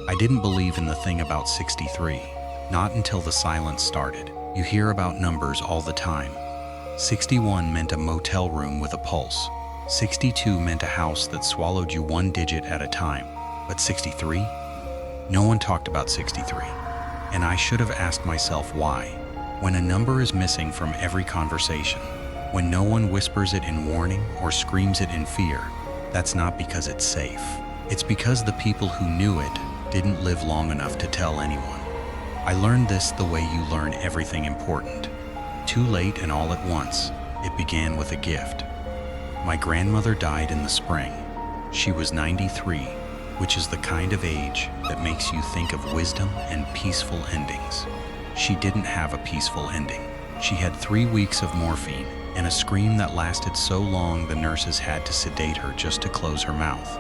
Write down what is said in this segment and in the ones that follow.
I didn't believe in the thing about 63, not until the silence started. You hear about numbers all the time. 61 meant a motel room with a pulse. 62 meant a house that swallowed you one digit at a time. But 63? No one talked about 63. And I should have asked myself why. When a number is missing from every conversation, when no one whispers it in warning or screams it in fear, that's not because it's safe. It's because the people who knew it didn't live long enough to tell anyone. I learned this the way you learn everything important. Too late and all at once. It began with a gift. My grandmother died in the spring. She was 93, which is the kind of age that makes you think of wisdom and peaceful endings. She didn't have a peaceful ending. She had 3 weeks of morphine and a scream that lasted so long the nurses had to sedate her just to close her mouth.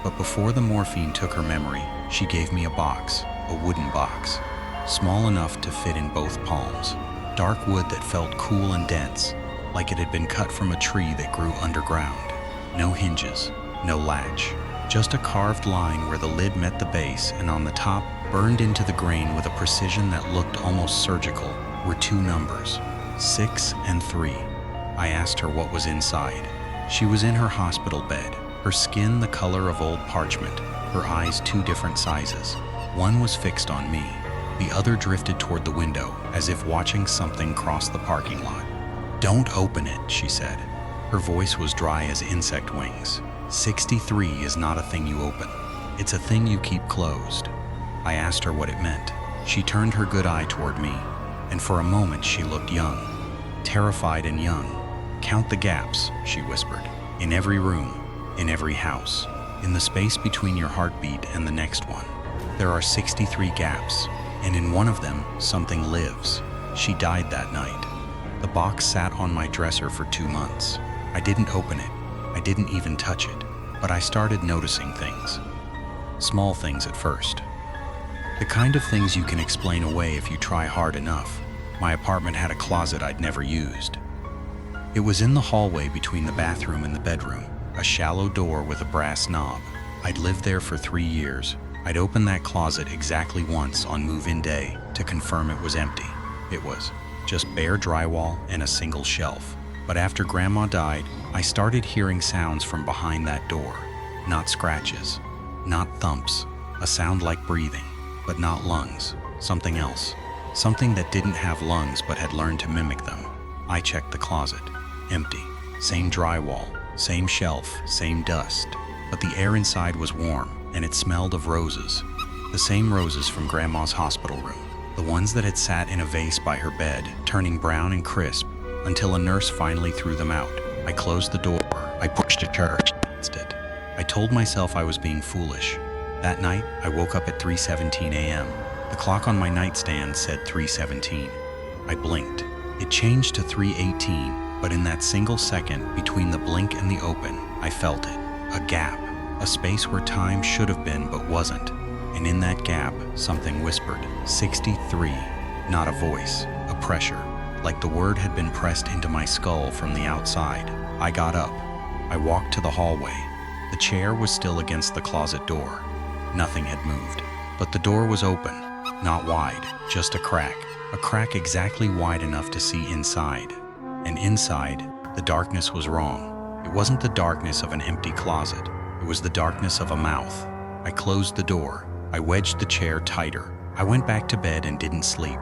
But before the morphine took her memory, she gave me a box, a wooden box, small enough to fit in both palms. Dark wood that felt cool and dense, like it had been cut from a tree that grew underground. No hinges, no latch, just a carved line where the lid met the base, and on the top, burned into the grain with a precision that looked almost surgical, were 2 numbers, 6 and 3. I asked her what was inside. She was in her hospital bed, her skin the color of old parchment, her eyes 2 different sizes. One was fixed on me. The other drifted toward the window, as if watching something cross the parking lot. "Don't open it," she said. Her voice was dry as insect wings. 63 is not a thing you open. It's a thing you keep closed. I asked her what it meant. She turned her good eye toward me, and for a moment she looked young, terrified and young. "Count the gaps," she whispered. "In every room, in every house, in the space between your heartbeat and the next one. There are 63 gaps, and in one of them, something lives." She died that night. The box sat on my dresser for 2 months. I didn't open it. I didn't even touch it. But I started noticing things. Small things at first. The kind of things you can explain away if you try hard enough. My apartment had a closet I'd never used. It was in the hallway between the bathroom and the bedroom, a shallow door with a brass knob. I'd lived there for 3 years. I'd opened that closet exactly once on move-in day to confirm it was empty. It was just bare drywall and a single shelf. But after Grandma died, I started hearing sounds from behind that door. Not scratches, not thumps, a sound like breathing, but not lungs, something else. Something that didn't have lungs but had learned to mimic them. I checked the closet. Empty. Same drywall, same shelf, same dust. But the air inside was warm, and it smelled of roses. The same roses from Grandma's hospital room. The ones that had sat in a vase by her bed, turning brown and crisp, until a nurse finally threw them out. I closed the door. I pushed a chair against it. I told myself I was being foolish. That night, I woke up at 3:17 a.m. The clock on my nightstand said 3:17. I blinked. It changed to 3:18, but in that single second between the blink and the open, I felt it. A gap. A space where time should have been but wasn't. And in that gap, something whispered, 63. Not a voice, a pressure. Like the word had been pressed into my skull from the outside. I got up. I walked to the hallway. The chair was still against the closet door. Nothing had moved. But the door was open. Not wide, just a crack. A crack exactly wide enough to see inside. And inside, the darkness was wrong. It wasn't the darkness of an empty closet. It was the darkness of a mouth. I closed the door. I wedged the chair tighter. I went back to bed and didn't sleep.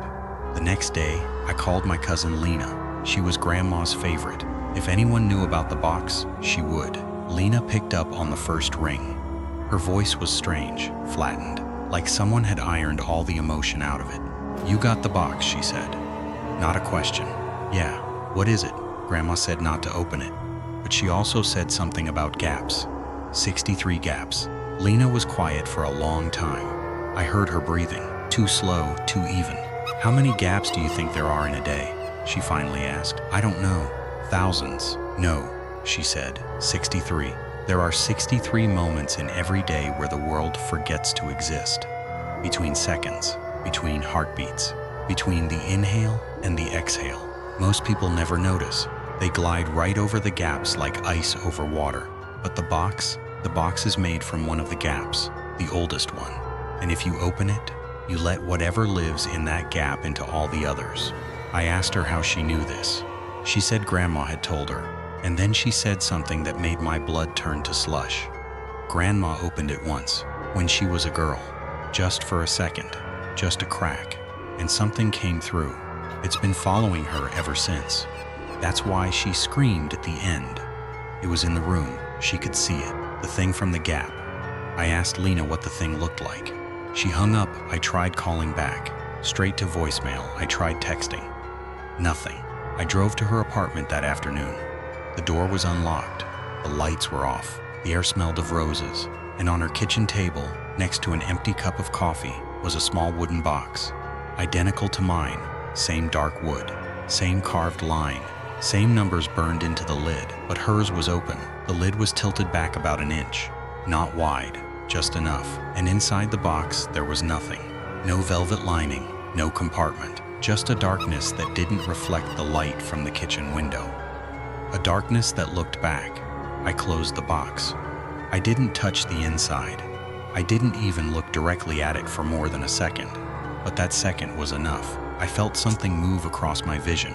The next day, I called my cousin Lena. She was Grandma's favorite. If anyone knew about the box, she would. Lena picked up on the first ring. Her voice was strange, flattened, like someone had ironed all the emotion out of it. "You got the box," she said. Not a question. "Yeah, what is it?" Grandma said not to open it. But she also said something about gaps. 63 gaps. Lena was quiet for a long time. I heard her breathing, too slow, too even. "How many gaps do you think there are in a day?" she finally asked. "I don't know. Thousands." "No," she said. 63. There are 63 moments in every day where the world forgets to exist. Between seconds, between heartbeats, between the inhale and the exhale. Most people never notice. They glide right over the gaps like ice over water. But the box is made from one of the gaps, the oldest one. And if you open it, you let whatever lives in that gap into all the others. I asked her how she knew this. She said Grandma had told her, and then she said something that made my blood turn to slush. Grandma opened it once, when she was a girl, just for a second, just a crack, and something came through. It's been following her ever since. That's why she screamed at the end. It was in the room, she could see it, the thing from the gap. I asked Lena what the thing looked like. She hung up. I tried calling back. Straight to voicemail. I tried texting. Nothing. I drove to her apartment that afternoon. The door was unlocked. The lights were off. The air smelled of roses. And on her kitchen table, next to an empty cup of coffee, was a small wooden box. Identical to mine. Same dark wood. Same carved line. Same numbers burned into the lid. But hers was open. The lid was tilted back about an inch. Not wide. Just enough. And inside the box, there was nothing. No velvet lining, no compartment. Just a darkness that didn't reflect the light from the kitchen window. A darkness that looked back. I closed the box. I didn't touch the inside. I didn't even look directly at it for more than a second. But that second was enough. I felt something move across my vision.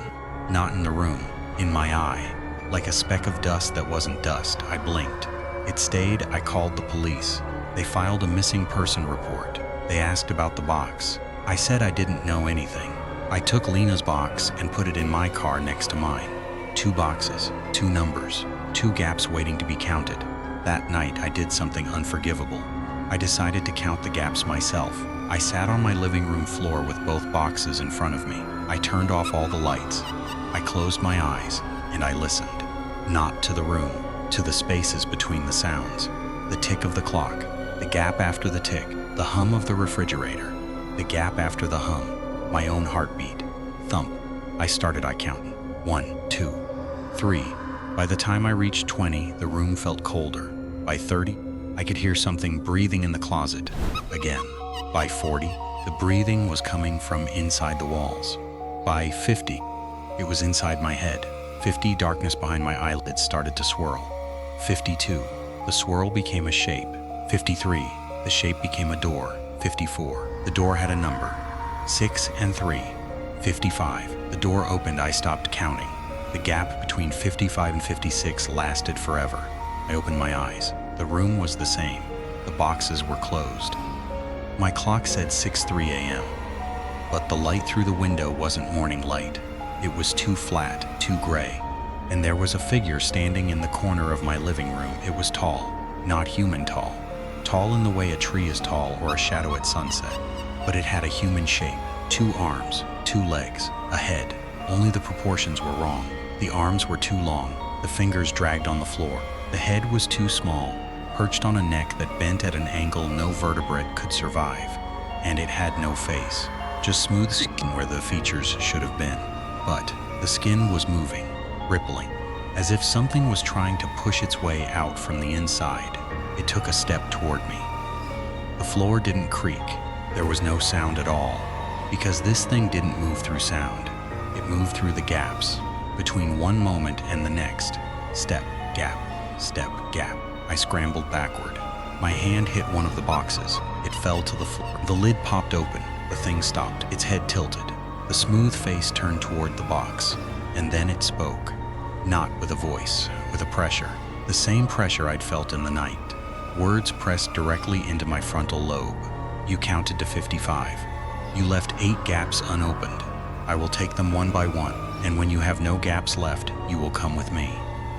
Not in the room, in my eye. Like a speck of dust that wasn't dust, I blinked. It stayed. I called the police. They filed a missing person report. They asked about the box. I said I didn't know anything. I took Lena's box and put it in my car next to mine. 2 boxes, 2 numbers, 2 gaps waiting to be counted. That night I did something unforgivable. I decided to count the gaps myself. I sat on my living room floor with both boxes in front of me. I turned off all the lights. I closed my eyes and I listened. Not to the room, to the spaces between the sounds. The tick of the clock, the gap after the tick, the hum of the refrigerator, the gap after the hum, my own heartbeat. Thump. I counting. 1, 2, 3. By the time I reached 20, the room felt colder. By 30, I could hear something breathing in the closet. Again. By 40, the breathing was coming from inside the walls. By 50, it was inside my head. 50, darkness behind my eyelids started to swirl. 52, the swirl became a shape. 53, the shape became a door. 54, the door had a number. 6 and 3. 55, the door opened. I stopped counting. The gap between 55 and 56 lasted forever. I opened my eyes. The room was the same. The boxes were closed. My clock said 6:03 a.m. But the light through the window wasn't morning light. It was too flat, too gray. And there was a figure standing in the corner of my living room. It was tall, not human tall. Tall in the way a tree is tall or a shadow at sunset. But it had a human shape. 2 arms, 2 legs, a head. Only the proportions were wrong. The arms were too long. The fingers dragged on the floor. The head was too small, perched on a neck that bent at an angle no vertebrate could survive. And it had no face. Just smooth skin where the features should have been. But the skin was moving, rippling, as if something was trying to push its way out from the inside. It took a step toward me. The floor didn't creak. There was no sound at all, because this thing didn't move through sound. It moved through the gaps, between one moment and the next. Step, gap, step, gap. I scrambled backward. My hand hit one of the boxes. It fell to the floor. The lid popped open. The thing stopped, its head tilted. The smooth face turned toward the box, and then it spoke. Not with a voice, with a pressure. The same pressure I'd felt in the night. Words pressed directly into my frontal lobe. You counted to 55. You left 8 gaps unopened. I will take them one by one, and when you have no gaps left, you will come with me.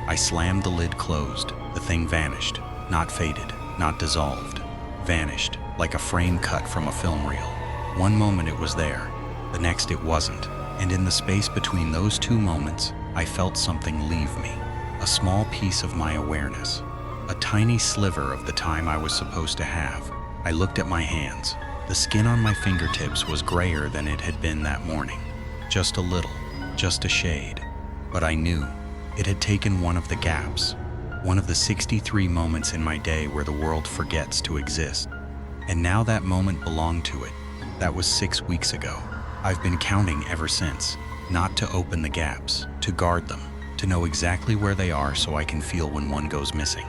I slammed the lid closed. The thing vanished, not faded, not dissolved. Vanished, like a frame cut from a film reel. One moment it was there, the next it wasn't. And in the space between those 2 moments, I felt something leave me. A small piece of my awareness. A tiny sliver of the time I was supposed to have. I looked at my hands. The skin on my fingertips was grayer than it had been that morning. Just a little, just a shade. But I knew it had taken one of the gaps. One of the 63 moments in my day where the world forgets to exist. And now that moment belonged to it. That was 6 weeks ago. I've been counting ever since. Not to open the gaps, to guard them, to know exactly where they are so I can feel when one goes missing.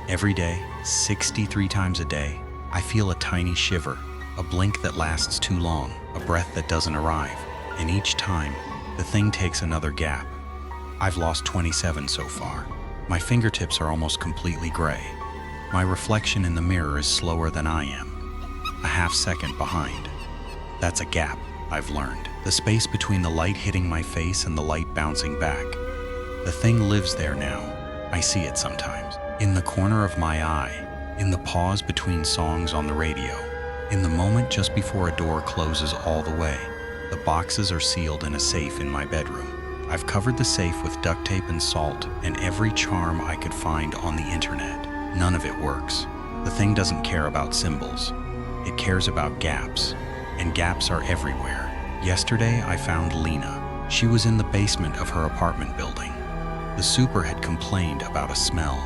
Every day, 63 times a day, I feel a tiny shiver, A blink that lasts too long, a breath that doesn't arrive, and each time, the thing takes another gap. I've lost 27 so far. My fingertips are almost completely gray. My reflection in the mirror is slower than I am, a half second behind. That's a gap, I've learned. The space between the light hitting my face and the light bouncing back. The thing lives there now. I see it sometimes. In the corner of my eye, in the pause between songs on the radio, in the moment just before a door closes all the way. The boxes are sealed in a safe in my bedroom. I've covered the safe with duct tape and salt and every charm I could find on the internet. None of it works. The thing doesn't care about symbols. It cares about gaps. And gaps are everywhere. Yesterday, I found Lena. She was in the basement of her apartment building. The super had complained about a smell.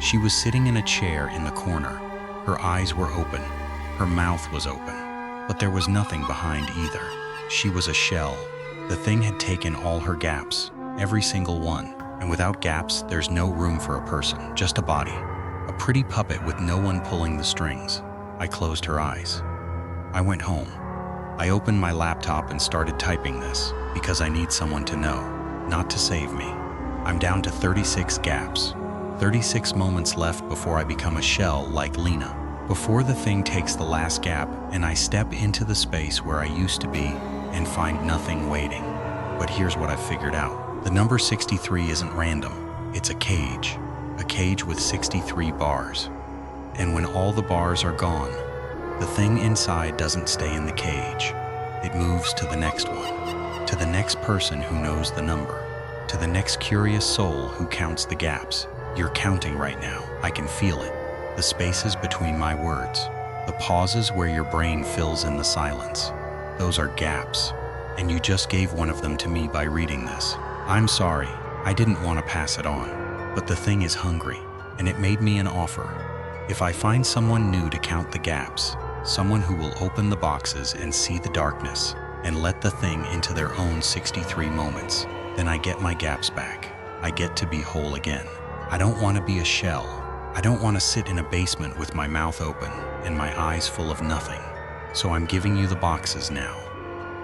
She was sitting in a chair in the corner. Her eyes were open. Her mouth was open. But there was nothing behind either. She was a shell. The thing had taken all her gaps, every single one. And without gaps, there's no room for a person, just a body. A pretty puppet with no one pulling the strings. I closed her eyes. I went home. I opened my laptop and started typing this because I need someone to know, not to save me. I'm down to 36 gaps, 36 moments left before I become a shell like Lena. Before the thing takes the last gap and I step into the space where I used to be and find nothing waiting. But here's what I've figured out. The number 63 isn't random. It's a cage with 63 bars. And when all the bars are gone, the thing inside doesn't stay in the cage. It moves to the next one, to the next person who knows the number, to the next curious soul who counts the gaps. You're counting right now. I can feel it. The spaces between my words, the pauses where your brain fills in the silence. Those are gaps. And you just gave one of them to me by reading this. I'm sorry. I didn't want to pass it on. But the thing is hungry, and it made me an offer. If I find someone new to count the gaps, someone who will open the boxes and see the darkness and let the thing into their own 63 moments, then I get my gaps back. I get to be whole again. I don't want to be a shell. I don't want to sit in a basement with my mouth open and my eyes full of nothing. So I'm giving you the boxes now.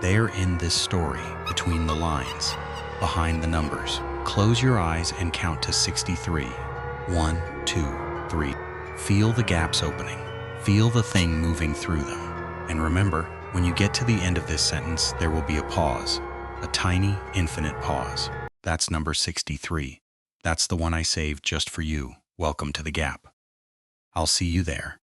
They're in this story, between the lines, behind the numbers. Close your eyes and count to 63. 1, 2, 3. Feel the gaps opening. Feel the thing moving through them. And remember, when you get to the end of this sentence, there will be a pause. A tiny, infinite pause. That's number 63. That's the one I saved just for you. Welcome to the gap. I'll see you there.